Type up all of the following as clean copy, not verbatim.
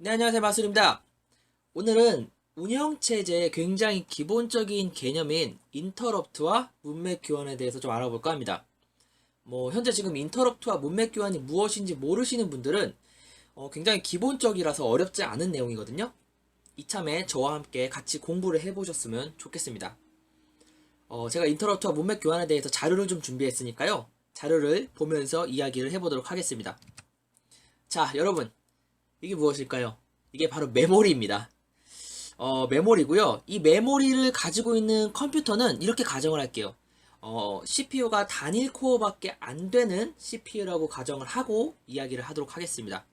네, 안녕하세요. 마술입니다. 오늘은 운영체제의 굉장히 기본적인 개념인 인터럽트와 문맥 교환에 대해서 좀 알아볼까 합니다. 현재 지금 인터럽트와 문맥 교환이 무엇인지 모르시는 분들은 굉장히 기본적이라서 어렵지 않은 내용이거든요. 이참에 저와 함께 같이 공부를 해보셨으면 좋겠습니다. 제가 인터럽트와 문맥 교환에 대해서 자료를 좀 준비했으니까요. 자료를 보면서 이야기를 해보도록 하겠습니다. 자, 여러분. 이게 무엇일까요? 이게 바로 메모리입니다. 메모리고요. 이 메모리를 가지고 있는 컴퓨터는 이렇게 가정을 할게요. CPU가 단일 코어밖에 안 되는 CPU라고 가정을 하고 이야기를 하도록 하겠습니다.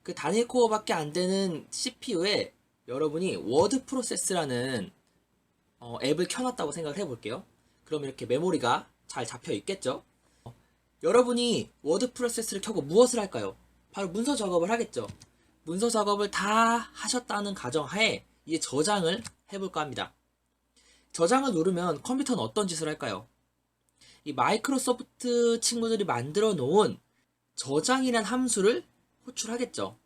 그 단일 코어밖에 안 되는 CPU에 여러분이 워드 프로세스라는 앱을 켜놨다고 생각을 해볼게요. 그럼 이렇게 메모리가 잘 잡혀 있겠죠? 여러분이 워드 프로세스를 켜고 무엇을 할까요? 바로 문서 작업을 하겠죠. 문서 작업을 다 하셨다는 가정하에 이제 저장을 해볼까 합니다. 저장을 누르면 컴퓨터는 어떤 짓을 할까요? 이 마이크로소프트 친구들이 만들어 놓은 저장이란 함수를 호출하겠죠.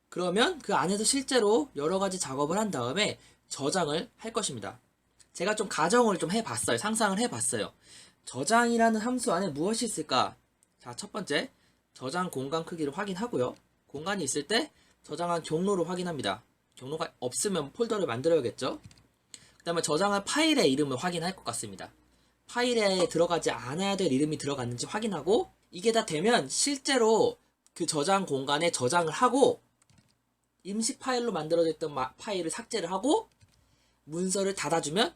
그러면 그 안에서 실제로 여러 가지 작업을 한 다음에 저장을 할 것입니다. 제가 좀 가정을 좀 해봤어요. 상상을 해봤어요. 저장이라는 함수 안에 무엇이 있을까? 자, 첫 번째, 저장 공간 크기를 확인하고요. 공간이 있을 때 저장한 경로를 확인합니다. 경로가 없으면 폴더를 만들어야겠죠. 그 다음에 저장한 파일의 이름을 확인할 것 같습니다. 파일에 들어가지 않아야 될 이름이 들어갔는지 확인하고, 이게 다 되면 실제로 그 저장 공간에 저장을 하고 임시 파일로 만들어져 있던 파일을 삭제를 하고 문서를 닫아주면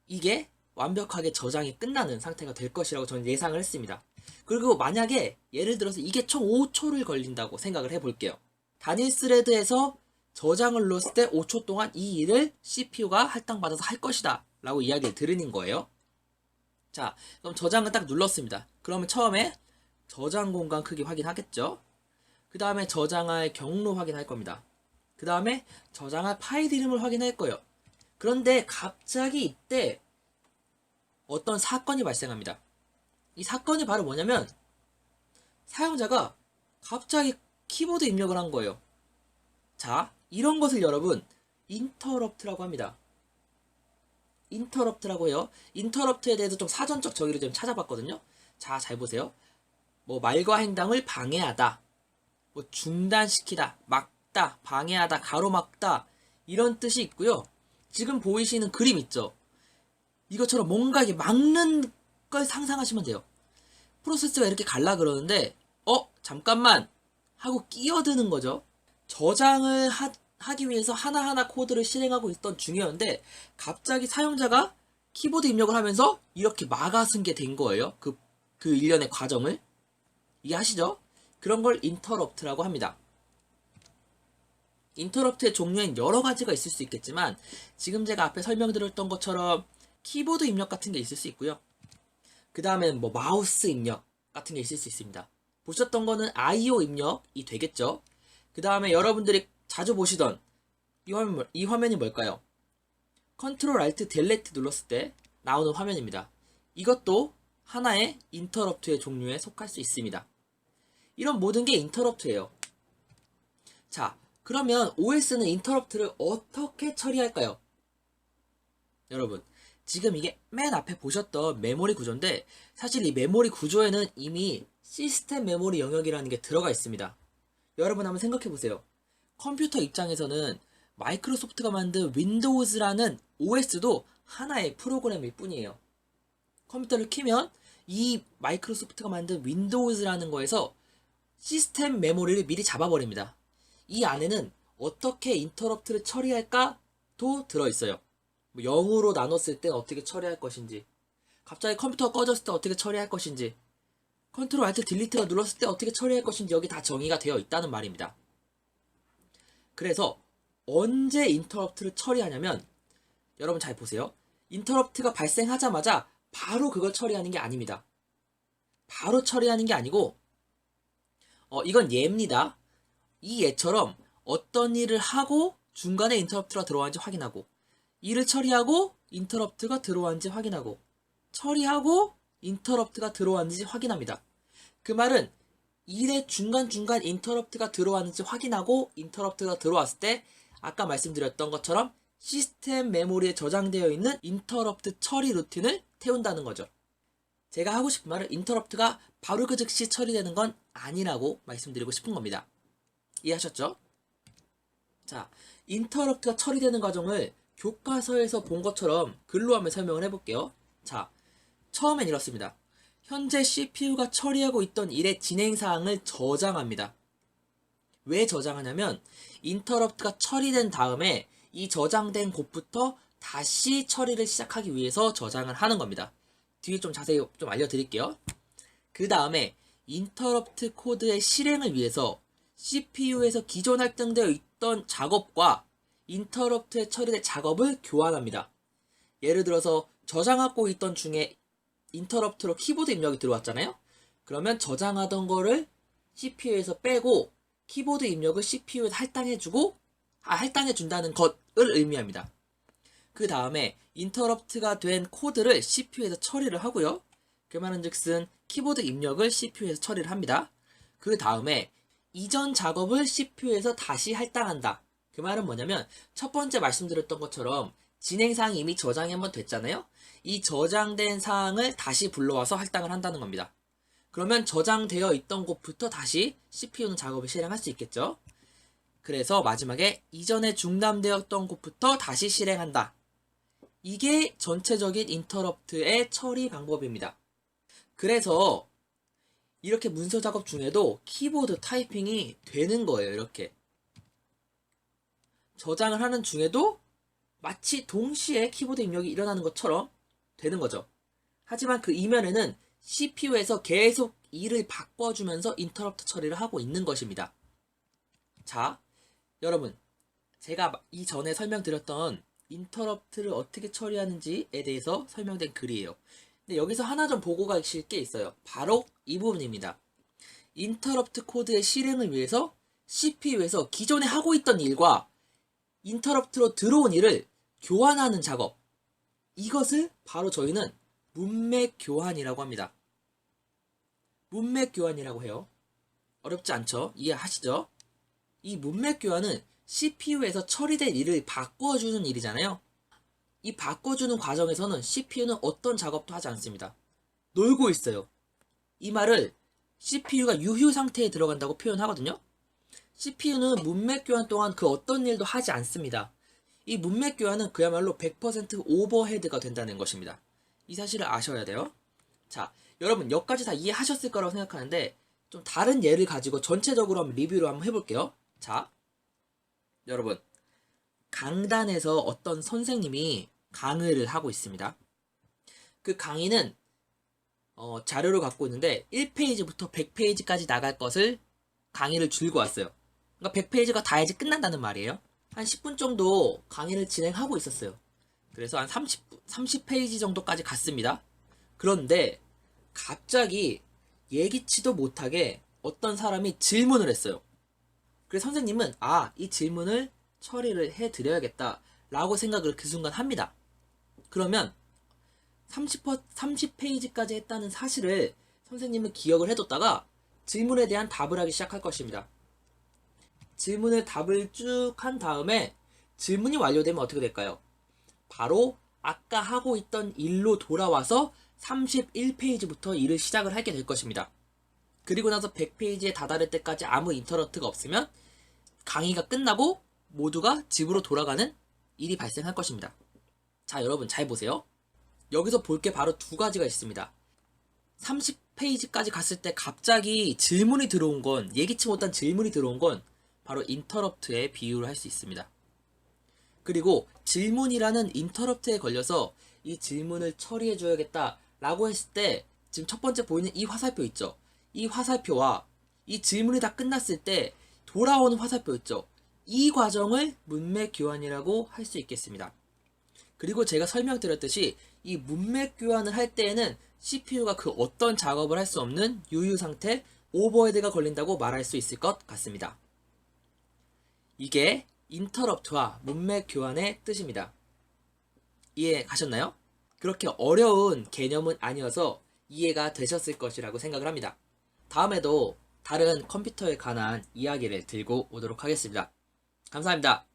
이게 완벽하게 저장이 끝나는 상태가 될 것이라고 저는 예상을 했습니다. 그리고 만약에 예를 들어서 이게 총 5초를 걸린다고 생각을 해볼게요. 단일 스레드에서 저장을 눌렀을 때 5초 동안 이 일을 CPU가 할당받아서 할 것이다 라고 이야기를 드리는 거예요. 자, 그럼 저장을 딱 눌렀습니다. 그러면 처음에 저장 공간 크기 확인하겠죠. 그 다음에 저장할 경로 확인할 겁니다. 그 다음에 저장할 파일 이름을 확인할 거예요. 그런데 갑자기 이때 어떤 사건이 발생합니다. 이 사건이 바로 뭐냐면 사용자가 갑자기 키보드 입력을 한 거예요. 자, 이런 것을 여러분 인터럽트라고 합니다. 인터럽트라고 해요. 인터럽트에 대해서 좀 사전적 정의를 좀 찾아봤거든요. 자, 잘 보세요. 말과 행동을 방해하다, 중단시키다, 막다, 방해하다, 가로막다 이런 뜻이 있고요. 지금 보이시는 그림 있죠? 이것처럼 뭔가 이게 막는 걸 상상하시면 돼요. 프로세스가 이렇게 갈라 그러는데 잠깐만 하고 끼어드는 거죠. 저장을 하기 위해서 하나하나 코드를 실행하고 있던 중이었는데 갑자기 사용자가 키보드 입력을 하면서 이렇게 막아쓴 게 된 거예요. 그 일련의 과정을. 이해하시죠? 그런 걸 인터럽트라고 합니다. 인터럽트의 종류엔 여러 가지가 있을 수 있겠지만 지금 제가 앞에 설명드렸던 것처럼 키보드 입력 같은 게 있을 수 있고요. 그 다음에는 마우스 입력 같은 게 있을 수 있습니다. 보셨던 거는 IO 입력이 되겠죠. 그 다음에 여러분들이 자주 보시던 이 화면이 뭘까요? 컨트롤 알트 델레트 눌렀을 때 나오는 화면입니다. 이것도 하나의 인터럽트의 종류에 속할 수 있습니다. 이런 모든 게 인터럽트예요. 자, 그러면 OS는 인터럽트를 어떻게 처리할까요? 여러분, 지금 이게 맨 앞에 보셨던 메모리 구조인데 사실 이 메모리 구조에는 이미 시스템 메모리 영역이라는 게 들어가 있습니다. 여러분 한번 생각해 보세요. 컴퓨터 입장에서는 마이크로소프트가 만든 윈도우즈라는 OS도 하나의 프로그램일 뿐이에요. 컴퓨터를 키면 이 마이크로소프트가 만든 윈도우즈라는 거에서 시스템 메모리를 미리 잡아버립니다. 이 안에는 어떻게 인터럽트를 처리할까도 들어있어요. 0으로 나눴을 때 어떻게 처리할 것인지, 갑자기 컴퓨터가 꺼졌을 때 어떻게 처리할 것인지, 컨트롤 알트 딜리트가 눌렀을 때 어떻게 처리할 것인지 여기 다 정의가 되어 있다는 말입니다. 그래서 언제 인터럽트를 처리하냐면 여러분 잘 보세요. 인터럽트가 발생하자마자 바로 그걸 처리하는 게 아닙니다. 바로 처리하는 게 아니고 이건 예입니다. 이 예처럼 어떤 일을 하고 중간에 인터럽트가 들어왔는지 확인하고, 일을 처리하고 인터럽트가 들어왔는지 확인하고, 처리하고 인터럽트가 들어왔는지 확인합니다. 그 말은 일의 중간중간 인터럽트가 들어왔는지 확인하고 인터럽트가 들어왔을 때 아까 말씀드렸던 것처럼 시스템 메모리에 저장되어 있는 인터럽트 처리 루틴을 태운다는 거죠. 제가 하고 싶은 말은 인터럽트가 바로 그 즉시 처리되는 건 아니라고 말씀드리고 싶은 겁니다. 이해하셨죠? 자, 인터럽트가 처리되는 과정을 교과서에서 본 것처럼 글로 한번 설명을 해볼게요. 자, 처음엔 이렇습니다. 현재 CPU가 처리하고 있던 일의 진행사항을 저장합니다. 왜 저장하냐면 인터럽트가 처리된 다음에 이 저장된 곳부터 다시 처리를 시작하기 위해서 저장을 하는 겁니다. 뒤에 좀 자세히 좀 알려드릴게요. 그 다음에 인터럽트 코드의 실행을 위해서 CPU에서 기존 할당되어 있던 작업과 인터럽트에 처리된 작업을 교환합니다. 예를 들어서 저장하고 있던 중에 인터럽트로 키보드 입력이 들어왔잖아요. 그러면 저장하던 거를 CPU에서 빼고 키보드 입력을 CPU에 할당해준다는 것을 의미합니다. 그 다음에 인터럽트가 된 코드를 CPU에서 처리를 하고요. 그 말은 즉슨 키보드 입력을 CPU에서 처리를 합니다. 그 다음에 이전 작업을 CPU에서 다시 할당한다. 그 말은 뭐냐면 첫 번째 말씀드렸던 것처럼 진행사항이 이미 저장이 한번 됐잖아요. 이 저장된 사항을 다시 불러와서 할당을 한다는 겁니다. 그러면 저장되어 있던 곳부터 다시 CPU는 작업을 실행할 수 있겠죠. 그래서 마지막에 이전에 중단되었던 곳부터 다시 실행한다. 이게 전체적인 인터럽트의 처리 방법입니다. 그래서 이렇게 문서 작업 중에도 키보드 타이핑이 되는 거예요. 이렇게 저장을 하는 중에도 마치 동시에 키보드 입력이 일어나는 것처럼 되는 거죠. 하지만 그 이면에는 CPU에서 계속 일을 바꿔주면서 인터럽트 처리를 하고 있는 것입니다. 자, 여러분, 제가 이전에 설명드렸던 인터럽트를 어떻게 처리하는지에 대해서 설명된 글이에요. 근데 여기서 하나 좀 보고 가실 게 있어요. 바로 이 부분입니다. 인터럽트 코드의 실행을 위해서 CPU에서 기존에 하고 있던 일과 인터럽트로 들어온 일을 교환하는 작업. 이것을 바로 저희는 문맥 교환이라고 합니다. 문맥 교환이라고 해요. 어렵지 않죠? 이해하시죠? 이 문맥 교환은 CPU에서 처리된 일을 바꿔주는 일이잖아요. 이 바꿔주는 과정에서는 CPU는 어떤 작업도 하지 않습니다. 놀고 있어요. 이 말을 CPU가 유휴 상태에 들어간다고 표현하거든요. CPU는 문맥 교환 동안 그 어떤 일도 하지 않습니다. 이 문맥 교환은 그야말로 100% 오버헤드가 된다는 것입니다. 이 사실을 아셔야 돼요. 자, 여러분 여기까지 다 이해하셨을 거라고 생각하는데 좀 다른 예를 가지고 전체적으로 한번 리뷰를 한번 해볼게요. 자, 여러분 강단에서 어떤 선생님이 강의를 하고 있습니다. 그 강의는 자료를 갖고 있는데 1페이지부터 100페이지까지 나갈 것을 강의를 줄고 왔어요. 그러니까 100페이지가 다 해야지 끝난다는 말이에요. 한 10분 정도 강의를 진행하고 있었어요. 그래서 한 30페이지 정도까지 갔습니다. 그런데 갑자기 예기치도 못하게 어떤 사람이 질문을 했어요. 그래서 선생님은 이 질문을 처리를 해드려야겠다 라고 생각을 그 순간 합니다. 그러면 30페이지까지 했다는 사실을 선생님은 기억을 해뒀다가 질문에 대한 답을 하기 시작할 것입니다. 질문을 답을 쭉 한 다음에 질문이 완료되면 어떻게 될까요? 바로 아까 하고 있던 일로 돌아와서 31페이지부터 일을 시작을 하게 될 것입니다. 그리고 나서 100페이지에 다다를 때까지 아무 인터럽트가 없으면 강의가 끝나고 모두가 집으로 돌아가는 일이 발생할 것입니다. 자, 여러분 잘 보세요. 여기서 볼 게 바로 두 가지가 있습니다. 30페이지까지 갔을 때 갑자기 질문이 들어온 건, 예기치 못한 질문이 들어온 건 바로 인터럽트에 비유를 할 수 있습니다. 그리고 질문이라는 인터럽트에 걸려서 이 질문을 처리해 줘야겠다 라고 했을 때 지금 첫 번째 보이는 이 화살표 있죠? 이 화살표와 이 질문이 다 끝났을 때 돌아오는 화살표 있죠? 이 과정을 문맥 교환이라고 할 수 있겠습니다. 그리고 제가 설명드렸듯이 이 문맥 교환을 할 때에는 CPU가 그 어떤 작업을 할 수 없는 유휴 상태, 오버헤드가 걸린다고 말할 수 있을 것 같습니다. 이게 인터럽트와 문맥 교환의 뜻입니다. 이해 가셨나요? 그렇게 어려운 개념은 아니어서 이해가 되셨을 것이라고 생각을 합니다. 다음에도 다른 컴퓨터에 관한 이야기를 들고 오도록 하겠습니다. 감사합니다.